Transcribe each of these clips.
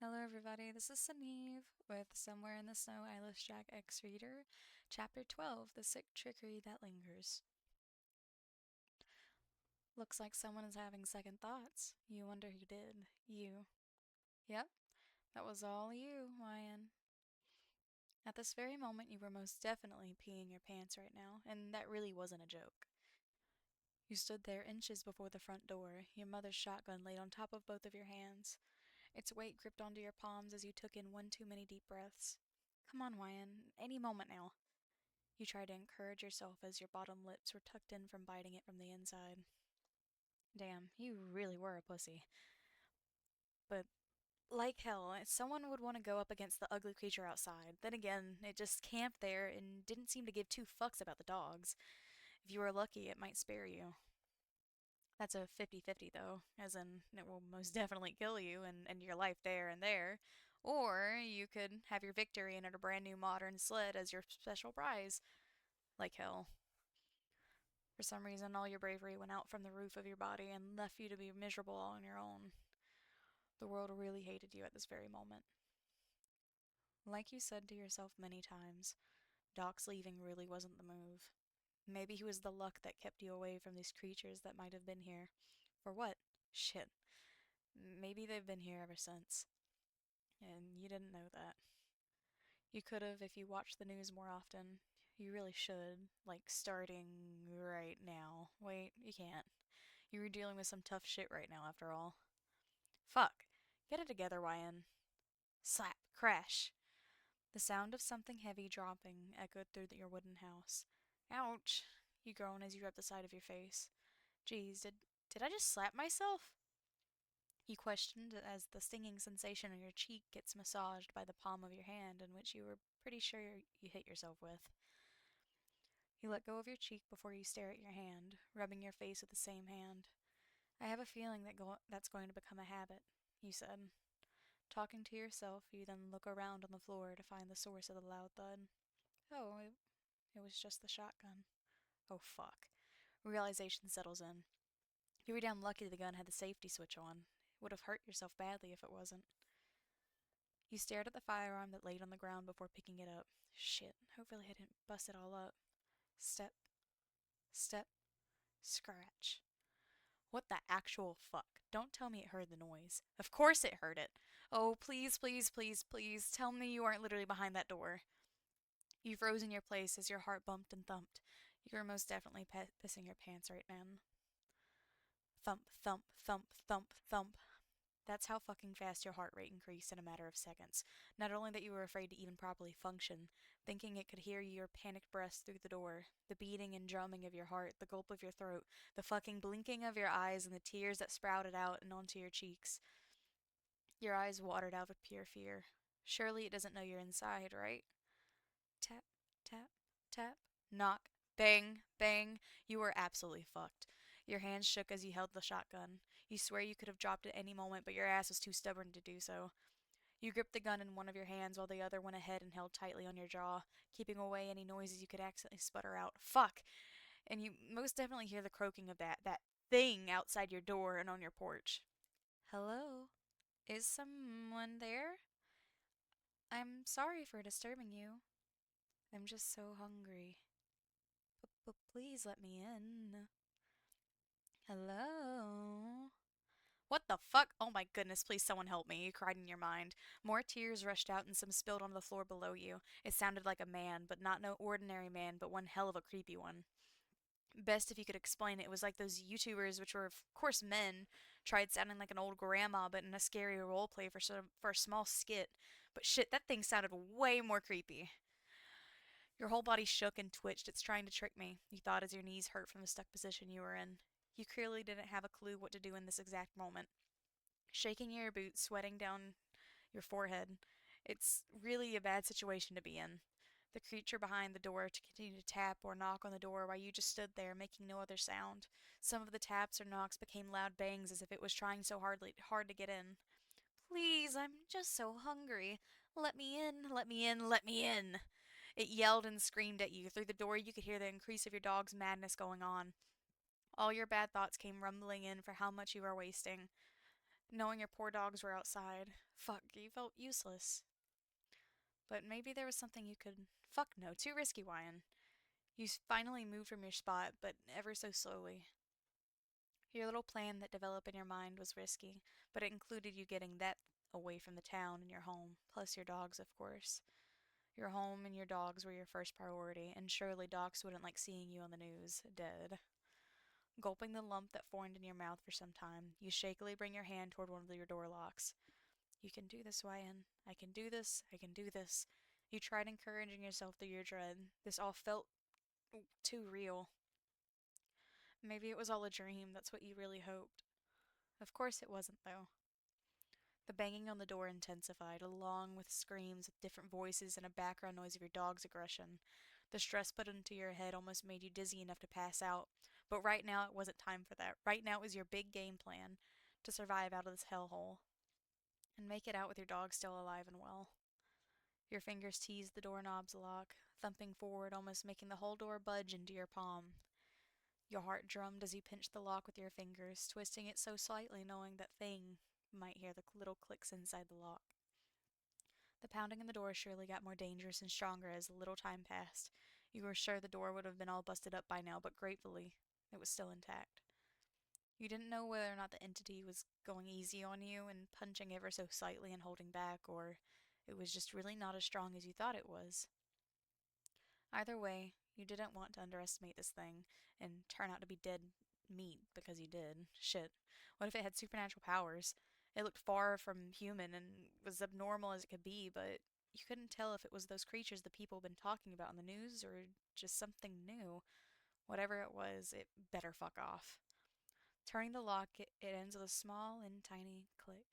Hello, everybody. This is Sanive with Somewhere in the Snow Eyeless Jack X Reader, Chapter 12 The Sick Trickery That Lingers. Looks like someone is having second thoughts. You wonder who did. You. Yep, that was all you, Ryan. At this very moment, you were most definitely peeing your pants right now, and that really wasn't a joke. You stood there inches before the front door, your mother's shotgun laid on top of both of your hands. Its weight gripped onto your palms as you took in one too many deep breaths. Come on, Ryan. Any moment now. You tried to encourage yourself as your bottom lips were tucked in from biting it from the inside. Damn, you really were a pussy. But like hell, someone would want to go up against the ugly creature outside. Then again, it just camped there and didn't seem to give two fucks about the dogs. If you were lucky, it might spare you. That's a 50-50 though, as in it will most definitely kill you and end your life there and there. Or you could have your victory and a brand new modern sled as your special prize. Like hell. For some reason, all your bravery went out from the roof of your body and left you to be miserable on your own. The world really hated you at this very moment. Like you said to yourself many times, Doc's leaving really wasn't the move. Maybe he was the luck that kept you away from these creatures that might have been here. For what? Shit. Maybe they've been here ever since. And you didn't know that. You could have if you watched the news more often. You really should. Like, starting right now. Wait, you can't. You were dealing with some tough shit right now, after all. Fuck. Get it together, Ryan. Slap. Crash. The sound of something heavy dropping echoed through your wooden house. Ouch. You groan as you rub the side of your face. Geez, did I just slap myself? You questioned as the stinging sensation on your cheek gets massaged by the palm of your hand in which you were pretty sure you hit yourself with. You let go of your cheek before you stare at your hand, rubbing your face with the same hand. I have a feeling that's going to become a habit, you said. Talking to yourself, you then look around on the floor to find the source of the loud thud. Oh, it was just the shotgun. Oh, fuck. Realization settles in. You were damn lucky the gun had the safety switch on. It would have hurt yourself badly if it wasn't. You stared at the firearm that laid on the ground before picking it up. Shit, hopefully I didn't bust it all up. Step, step, scratch. What the actual fuck? Don't tell me it heard the noise. Of course it heard it. Oh, please, please, please, please, tell me you aren't literally behind that door. You froze in your place as your heart bumped and thumped. You were most definitely pissing your pants right now. Thump, thump, thump, thump, thump. That's how fucking fast your heart rate increased in a matter of seconds. Not only that you were afraid to even properly function, thinking it could hear your panicked breaths through the door, the beating and drumming of your heart, the gulp of your throat, the fucking blinking of your eyes, and the tears that sprouted out and onto your cheeks. Your eyes watered out with pure fear. Surely it doesn't know you're inside, right? Tap, tap, tap. Knock. Bang, bang. You were absolutely fucked. Your hands shook as you held the shotgun. You swear you could have dropped it any moment, but your ass was too stubborn to do so. You gripped the gun in one of your hands while the other went ahead and held tightly on your jaw, keeping away any noises you could accidentally sputter out. Fuck! And you most definitely hear the croaking of that thing outside your door and on your porch. Hello? Is someone there? I'm sorry for disturbing you. I'm just so hungry. But please let me in. Hello? What the fuck? Oh my goodness, please someone help me, you cried in your mind. More tears rushed out and some spilled onto the floor below you. It sounded like a man, but not no ordinary man, but one hell of a creepy one. Best if you could explain it, it was like those YouTubers, which were of course men, tried sounding like an old grandma, but in a scary role play for a small skit. But shit, that thing sounded way more creepy. Your whole body shook and twitched. It's trying to trick me, you thought as your knees hurt from the stuck position you were in. You clearly didn't have a clue what to do in this exact moment. Shaking your boots, sweating down your forehead. It's really a bad situation to be in. The creature behind the door to continue to tap or knock on the door while you just stood there, making no other sound. Some of the taps or knocks became loud bangs as if it was trying so hard to get in. Please, I'm just so hungry. Let me in, let me in, let me in. It yelled and screamed at you. Through the door, you could hear the increase of your dog's madness going on. All your bad thoughts came rumbling in for how much you are wasting. knowing your poor dogs were outside. Fuck, you felt useless. But maybe there was something you could. Fuck no, too risky, Wyan. You finally moved from your spot, but ever so slowly. Your little plan that developed in your mind was risky, but it included you getting that away from the town and your home, plus your dogs, of course. Your home and your dogs were your first priority, and surely docs wouldn't like seeing you on the news, dead. Gulping the lump that formed in your mouth for some time, you shakily bring your hand toward one of your door locks. You can do this, Wyan. I can do this. I can do this. You tried encouraging yourself through your dread. This all felt too real. Maybe it was all a dream. That's what you really hoped. Of course it wasn't, though. The banging on the door intensified, along with screams with different voices and a background noise of your dog's aggression. The stress put into your head almost made you dizzy enough to pass out. But right now it wasn't time for that. Right now it was your big game plan to survive out of this hellhole and make it out with your dog still alive and well. Your fingers teased the doorknob's lock, thumping forward, almost making the whole door budge into your palm. Your heart drummed as you pinched the lock with your fingers, twisting it so slightly, knowing that Thing might hear the little clicks inside the lock. The pounding on the door surely got more dangerous and stronger as a little time passed. You were sure the door would have been all busted up by now, but gratefully, it was still intact. You didn't know whether or not the entity was going easy on you and punching ever so slightly and holding back, or it was just really not as strong as you thought it was. Either way, you didn't want to underestimate this thing and turn out to be dead meat because you did. Shit. What if it had supernatural powers? It looked far from human and was abnormal as it could be, but you couldn't tell if it was those creatures the people have been talking about in the news or just something new. Whatever it was, it better fuck off. Turning the lock, it ends with a small and tiny click.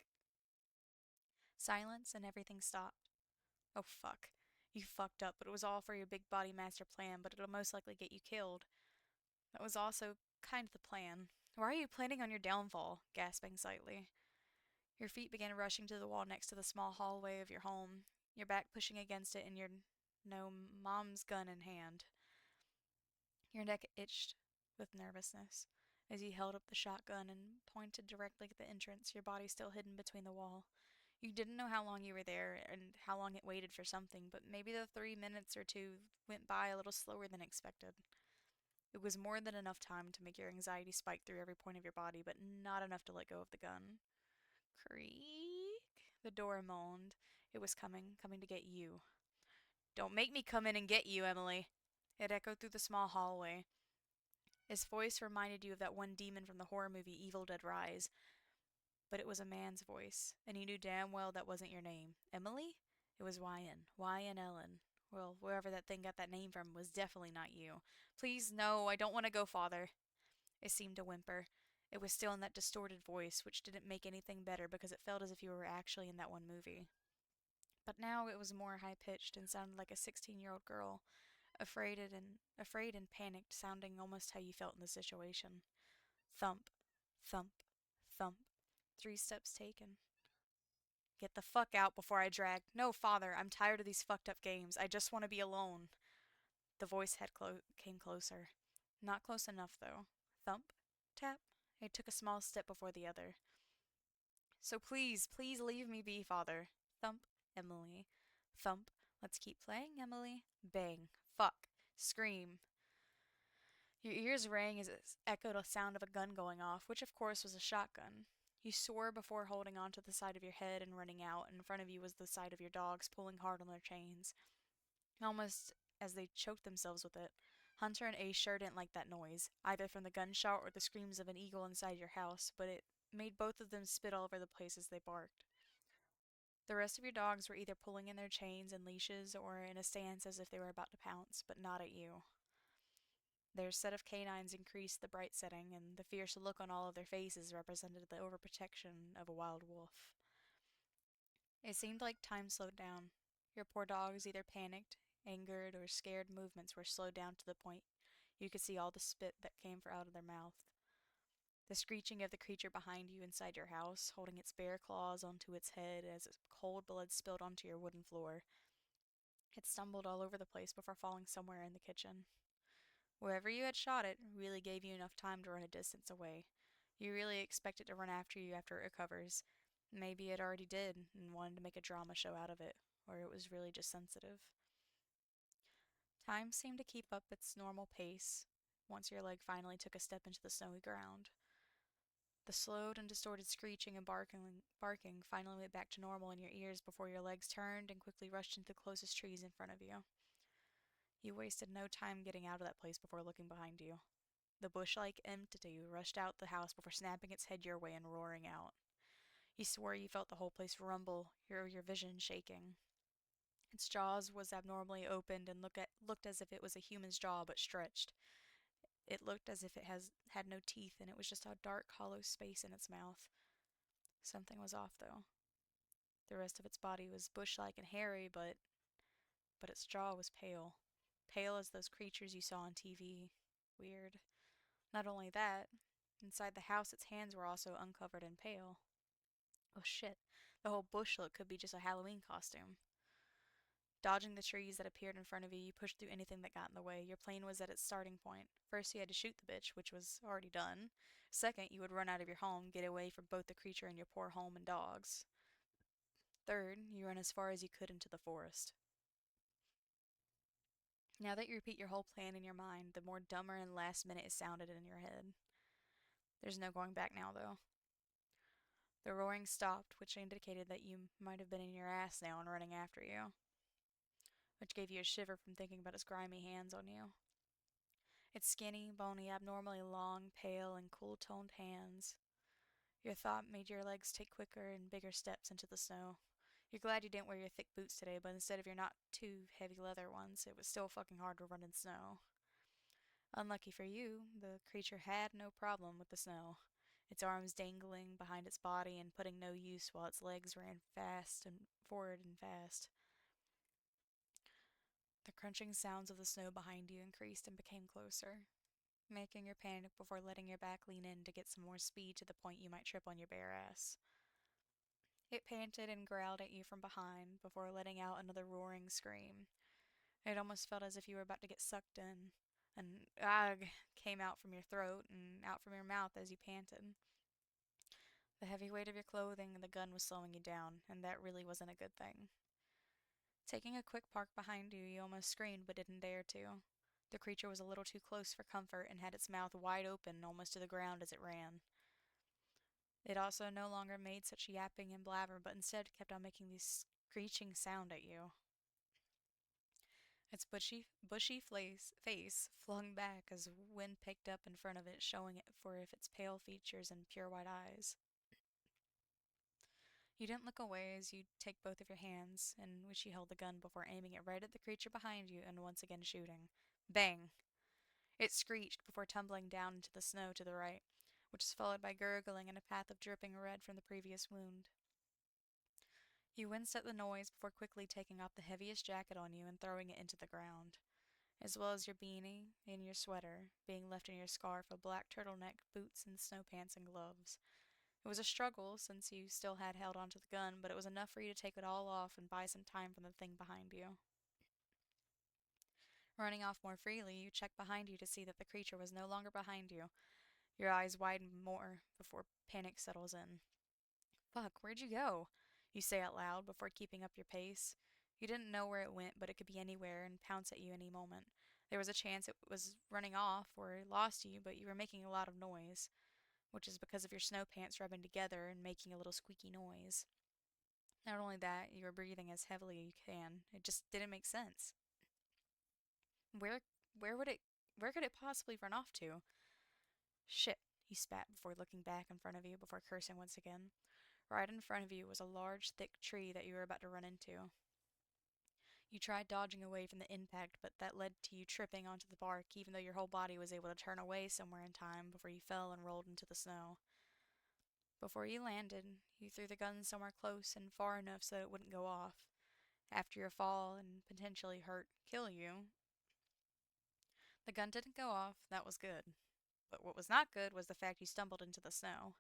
Silence and everything stopped. Oh fuck. You fucked up, but it was all for your big body master plan, but it'll most likely get you killed. That was also kind of the plan. Why are you planning on your downfall? Gasping slightly. Your feet began rushing to the wall next to the small hallway of your home, your back pushing against it and your no mom's gun in hand. Your neck itched with nervousness as you held up the shotgun and pointed directly at the entrance, your body still hidden between the wall. You didn't know how long you were there and how long it waited for something, but maybe the 3 minutes or two went by a little slower than expected. It was more than enough time to make your anxiety spike through every point of your body, but not enough to let go of the gun. Creak. The door moaned. It was coming to get you. Don't make me come in and get you, Emily. It echoed through the small hallway. His voice reminded you of that one demon from the horror movie Evil Dead Rise, but it was a man's voice, and you knew damn well that wasn't your name. Emily? It was Wyan Ellen. Well, wherever that thing got that name from was definitely not you. Please, no, I don't want to go, Father. It seemed to whimper. It was still in that distorted voice, which didn't make anything better because it felt as if you were actually in that one movie. But now it was more high-pitched and sounded like a 16-year-old girl, afraid and panicked, sounding almost how you felt in the situation. Thump, thump, thump. 3 steps taken. Get the fuck out before I drag. No, Father, I'm tired of these fucked up games. I just want to be alone. The voice came closer. Not close enough, though. Thump, tap. It took a small step before the other. So please, please leave me be, Father. Thump, Emily. Thump. Let's keep playing, Emily. Bang. Fuck. Scream. Your ears rang as it echoed a sound of a gun going off, which of course was a shotgun. You swore before holding onto the side of your head and running out, and in front of you was the sight of your dogs pulling hard on their chains, almost as they choked themselves with it. Hunter and Ace sure didn't like that noise, either from the gunshot or the screams of an eagle inside your house, but it made both of them spit all over the place as they barked. The rest of your dogs were either pulling in their chains and leashes or in a stance as if they were about to pounce, but not at you. Their set of canines increased the bright setting, and the fierce look on all of their faces represented the overprotection of a wild wolf. It seemed like time slowed down. Your poor dog's either panicked, angered, or scared movements were slowed down to the point you could see all the spit that came out of their mouth. The screeching of the creature behind you inside your house, holding its bare claws onto its head as its cold blood spilled onto your wooden floor. It stumbled all over the place before falling somewhere in the kitchen. Wherever you had shot it really gave you enough time to run a distance away. You really expect it to run after you after it recovers, Maybe it already did and wanted to make a drama show out of it, or it was really just sensitive. Time seemed to keep up its normal pace once your leg finally took a step into the snowy ground. The slowed and distorted screeching and barking finally went back to normal in your ears before your legs turned and quickly rushed into the closest trees in front of you. You wasted no time getting out of that place before looking behind you. The bush-like entity rushed out the house before snapping its head your way and roaring out. You swore you felt the whole place rumble, your vision shaking. Its jaws was abnormally opened and looked as if it was a human's jaw but stretched. It looked as if it had no teeth and it was just a dark, hollow space in its mouth. Something was off, though. The rest of its body was bush-like and hairy, but its jaw was pale. Pale as those creatures you saw on TV. Weird. Not only that, inside the house its hands were also uncovered and pale. Oh shit, the whole bush look could be just a Halloween costume. Dodging the trees that appeared in front of you, you pushed through anything that got in the way. Your plane was at its starting point. First, you had to shoot the bitch, which was already done. Second, you would run out of your home, get away from both the creature and your poor home and dogs. Third, you run as far as you could into the forest. Now that you repeat your whole plan in your mind, the more dumber and last minute it sounded in your head. There's no going back now, though. The roaring stopped, which indicated that you might have been in your ass now and running after you, which gave you a shiver from thinking about its grimy hands on you. Its skinny, bony, abnormally long, pale, and cool-toned hands. Your thought made your legs take quicker and bigger steps into the snow. You're glad you didn't wear your thick boots today, but instead of your not too heavy leather ones, it was still fucking hard to run in snow. Unlucky for you, the creature had no problem with the snow, its arms dangling behind its body and putting no use while its legs ran fast and forward and fast. The crunching sounds of the snow behind you increased and became closer, making your panic before letting your back lean in to get some more speed to the point you might trip on your bare ass. It panted and growled at you from behind before letting out another roaring scream. It almost felt as if you were about to get sucked in. An ugh came out from your throat and out from your mouth as you panted. The heavy weight of your clothing and the gun was slowing you down, and that really wasn't a good thing. Taking a quick park behind you, you almost screamed but didn't dare to. The creature was a little too close for comfort and had its mouth wide open almost to the ground as it ran. It also no longer made such yapping and blabber, but instead kept on making this screeching sound at you. Its bushy face flung back as wind picked up in front of it, showing it for its pale features and pure white eyes. You didn't look away as you take both of your hands, in which you held the gun, before aiming it right at the creature behind you and once again shooting. Bang! It screeched before tumbling down into the snow to the right, which was followed by gurgling and a path of dripping red from the previous wound. You winced at the noise before quickly taking off the heaviest jacket on you and throwing it into the ground, as well as your beanie and your sweater, being left in your scarf, a black turtleneck, boots, and snow pants and gloves. It was a struggle since you still had held onto the gun, but it was enough for you to take it all off and buy some time from the thing behind you. Running off more freely, you checked behind you to see that the creature was no longer behind you. Your eyes widen more before panic settles in. Fuck, where'd you go? You say out loud before keeping up your pace. You didn't know where it went, but it could be anywhere and pounce at you any moment. There was a chance it was running off or lost you, but you were making a lot of noise, which is because of your snow pants rubbing together and making a little squeaky noise. Not only that, you were breathing as heavily as you can. It just didn't make sense. Where where would it where could it possibly run off to? Shit, he spat before looking back in front of you before cursing once again. Right in front of you was a large, thick tree that you were about to run into. You tried dodging away from the impact, but that led to you tripping onto the bark, even though your whole body was able to turn away somewhere in time before you fell and rolled into the snow. Before you landed, you threw the gun somewhere close and far enough so that it wouldn't go off. After your fall and potentially kill you, the gun didn't go off. That was good. But what was not good was the fact you stumbled into the snow.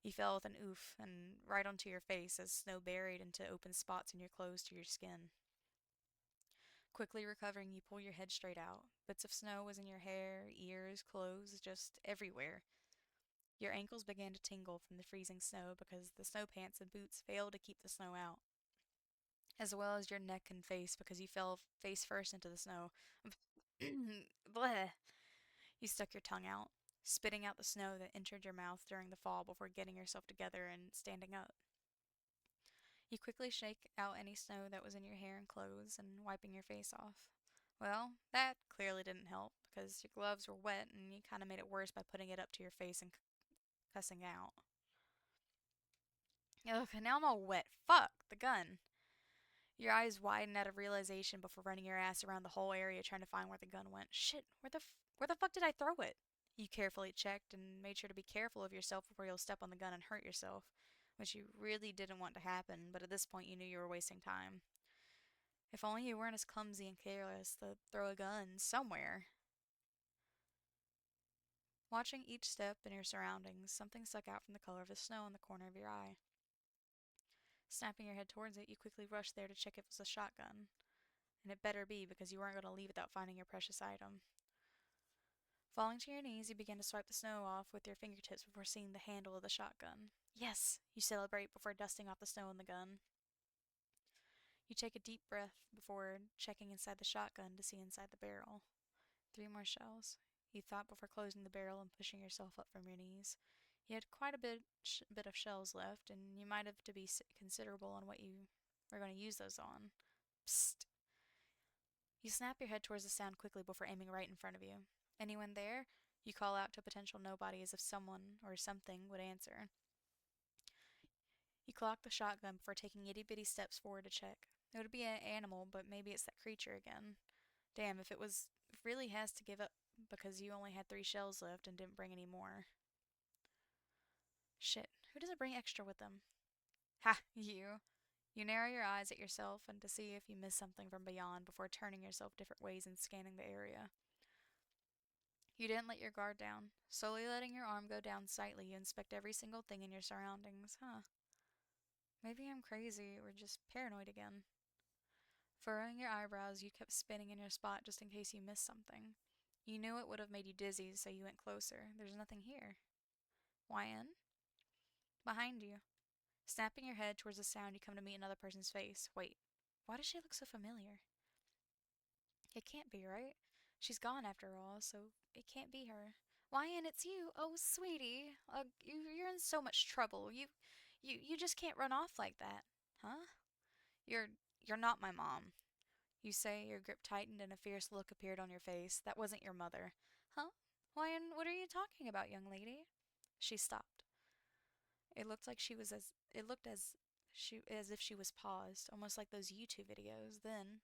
You fell with an oof and right onto your face as snow buried into open spots in your clothes to your skin. Quickly recovering, you pull your head straight out. Bits of snow was in your hair, ears, clothes, just everywhere. Your ankles began to tingle from the freezing snow because the snow pants and boots failed to keep the snow out, as well as your neck and face because you fell face first into the snow. Bleh. You stuck your tongue out, spitting out the snow that entered your mouth during the fall before getting yourself together and standing up. You quickly shake out any snow that was in your hair and clothes and wiping your face off. Well, that clearly didn't help because your gloves were wet and you kind of made it worse by putting it up to your face and cussing out. Ugh, now I'm all wet. Fuck, the gun. Your eyes widen out of realization before running your ass around the whole area trying to find where the gun went. Shit, where the fuck did I throw it? You carefully checked and made sure to be careful of yourself before you'll step on the gun and hurt yourself, which you really didn't want to happen, but at this point you knew you were wasting time. If only you weren't as clumsy and careless to throw a gun somewhere. Watching each step in your surroundings, something stuck out from the color of the snow in the corner of your eye. Snapping your head towards it, you quickly rushed there to check if it was a shotgun. And it better be, because you weren't going to leave without finding your precious item. Falling to your knees, you begin to swipe the snow off with your fingertips before seeing the handle of the shotgun. Yes! You celebrate before dusting off the snow in the gun. You take a deep breath before checking inside the shotgun to see inside the barrel. 3 more shells. You thought before closing the barrel and pushing yourself up from your knees. You had quite a bit of shells left, and you might have to be considerable on what you were going to use those on. Psst. You snap your head towards the sound quickly before aiming right in front of you. Anyone there? You call out to a potential nobody as if someone or something would answer. You clock the shotgun before taking itty-bitty steps forward to check. It would be an animal, but maybe it's that creature again. Damn, if it really has to give up because you only had 3 shells left and didn't bring any more. Shit, who doesn't bring extra with them? Ha, you. You narrow your eyes at yourself and to see if you miss something from beyond before turning yourself different ways and scanning the area. You didn't let your guard down. Slowly letting your arm go down slightly, you inspect every single thing in your surroundings. Huh. Maybe I'm crazy or just paranoid again. Furrowing your eyebrows, you kept spinning in your spot just in case you missed something. You knew it would have made you dizzy, so you went closer. There's nothing here. YN? Behind you. Snapping your head towards the sound, you come to meet another person's face. Wait, why does she look so familiar? It can't be, right? She's gone after all, so it can't be her. YN, it's you. Oh, sweetie. You're in so much trouble. You just can't run off like that. Huh? You're, you're not my mom. You say, your grip tightened and a fierce look appeared on your face. That wasn't your mother. Huh? YN, what are you talking about, young lady? She stopped. It looked like she was as it looked as if she was paused, almost like those YouTube videos. Then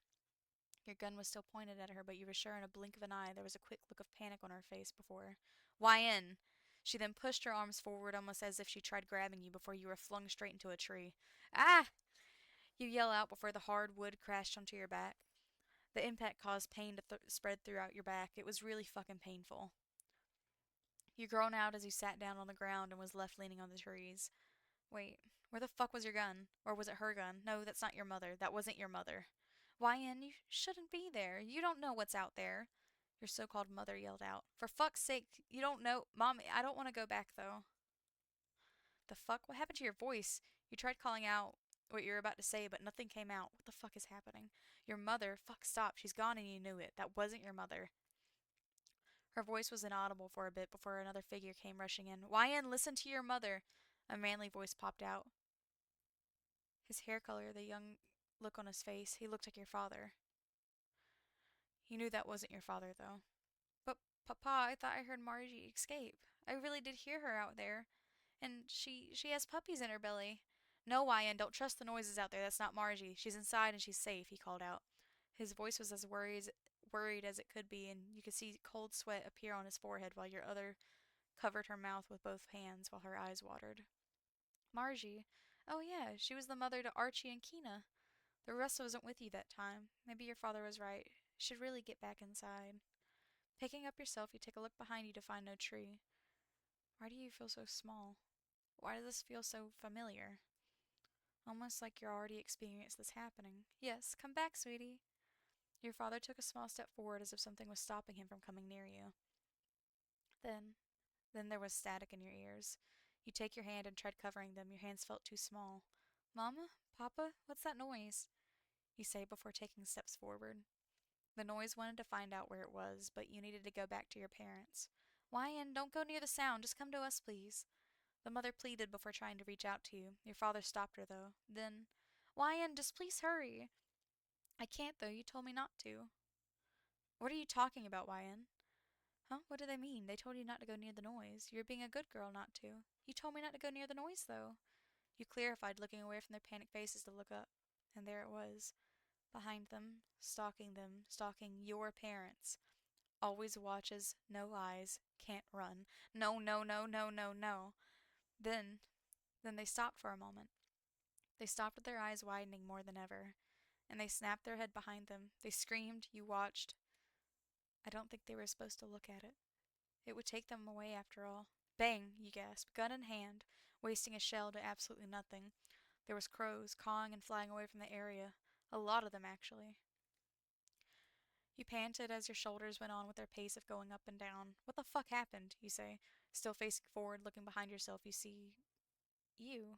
your gun was still pointed at her, but you were sure in a blink of an eye there was a quick look of panic on her face before. YN! She then pushed her arms forward almost as if she tried grabbing you before you were flung straight into a tree. Ah! You yell out before the hard wood crashed onto your back. The impact caused pain to spread throughout your back. It was really fucking painful. You groaned out as you sat down on the ground and was left leaning on the trees. Wait, where the fuck was your gun? Or was it her gun? No, that's not your mother. That wasn't your mother. YN, you shouldn't be there. You don't know what's out there. Your so-called mother yelled out. For fuck's sake, you don't know. Mom, I don't want to go back, though. The fuck? What happened to your voice? You tried calling out what you were about to say, but nothing came out. What the fuck is happening? Your mother? Fuck, stop. She's gone and you knew it. That wasn't your mother. Her voice was inaudible for a bit before another figure came rushing in. YN, listen to your mother. A manly voice popped out. His hair color, the young look on his face, he looked like your father. You knew that wasn't your father, though. But, Papa, I thought I heard Margie escape. I really did hear her out there. And she has puppies in her belly. No, YN, don't trust the noises out there. That's not Margie. She's inside and she's safe, he called out. His voice was as worried as it could be, and you could see cold sweat appear on his forehead while your other covered her mouth with both hands while her eyes watered. Margie? Oh, yeah, she was the mother to Archie and Keena. The rest wasn't with you that time. Maybe your father was right. You should really get back inside. Picking up yourself, you take a look behind you to find no tree. Why do you feel so small? Why does this feel so familiar? Almost like you already experienced this happening. Yes, come back, sweetie. Your father took a small step forward as if something was stopping him from coming near you. Then, Then there was static in your ears. You take your hand and tried covering them. Your hands felt too small. Mama? Papa? What's that noise? You say before taking steps forward. The noise wanted to find out where it was, but you needed to go back to your parents. Wyan, don't go near the sound. Just come to us, please. The mother pleaded before trying to reach out to you. Your father stopped her, though. Then, Wyan, just please hurry. I can't, though. You told me not to. What are you talking about, Wyan? Huh? What do they mean? They told you not to go near the noise. You're being a good girl not to. You told me not to go near the noise, though. You clarified, looking away from their panicked faces to look up. And there it was. Behind them, stalking your parents. Always watches, no eyes, can't run. No, no, no, no, no, no. Then, then they stopped for a moment. They stopped with their eyes widening more than ever. And they snapped their head behind them. They screamed, you watched. I don't think they were supposed to look at it. It would take them away after all. Bang, you gasped, gun in hand, wasting a shell to absolutely nothing. There was crows cawing and flying away from the area. A lot of them, actually. You panted as your shoulders went on with their pace of going up and down. What the fuck happened, you say. Still facing forward, looking behind yourself, you see... you.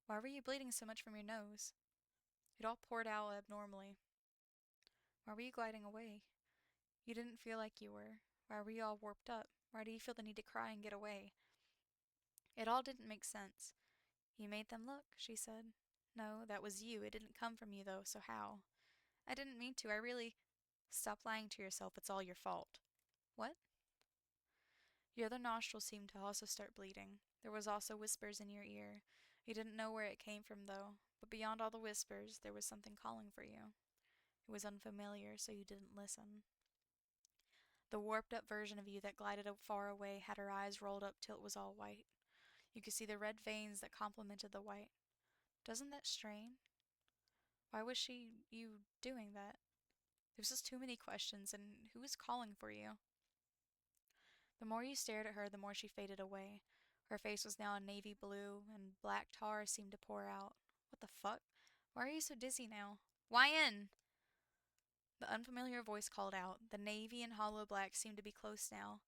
Why were you bleeding so much from your nose? It all poured out abnormally. Why were you gliding away? You didn't feel like you were. Why were you all warped up? Why do you feel the need to cry and get away? It all didn't make sense. You made them look, she said. No, that was you. It didn't come from you, though, so how? I didn't mean to. I really... Stop lying to yourself. It's all your fault. What? Your other nostril seemed to also start bleeding. There was also whispers in your ear. You didn't know where it came from, though. But beyond all the whispers, there was something calling for you. It was unfamiliar, so you didn't listen. The warped-up version of you that glided far away had her eyes rolled up till it was all white. You could see the red veins that complemented the white. Doesn't that strain? Why was you doing that? There was just too many questions, and who was calling for you? The more you stared at her, the more she faded away. Her face was now a navy blue, and black tar seemed to pour out. What the fuck? Why are you so dizzy now? Wyan! The unfamiliar voice called out. The navy and hollow black seemed to be close now,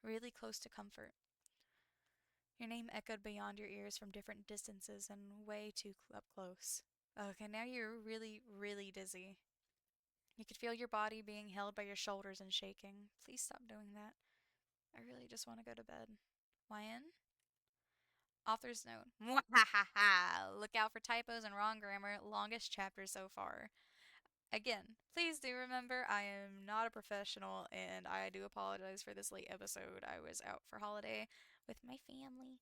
really close to comfort. Your name echoed beyond your ears from different distances and way too up close. Okay, now you're really, really dizzy. You could feel your body being held by your shoulders and shaking. Please stop doing that. I really just want to go to bed. Wyan? Author's note. Mwahaha! Look out for typos and wrong grammar. Longest chapter so far. Again, please do remember I am not a professional and I do apologize for this late episode. I was out for holiday with my family.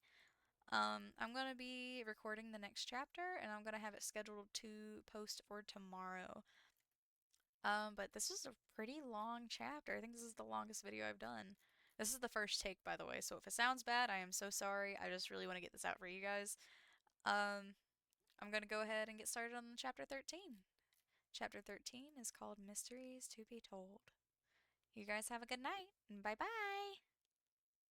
I'm going to be recording the next chapter and I'm going to have it scheduled to post for tomorrow. But this is a pretty long chapter. I think this is the longest video I've done. This is the first take, by the way, so if it sounds bad, I am so sorry. I just really want to get this out for you guys. I'm going to go ahead and get started on chapter 13. Chapter 13 is called Mysteries to be Told. You guys have a good night, and bye-bye!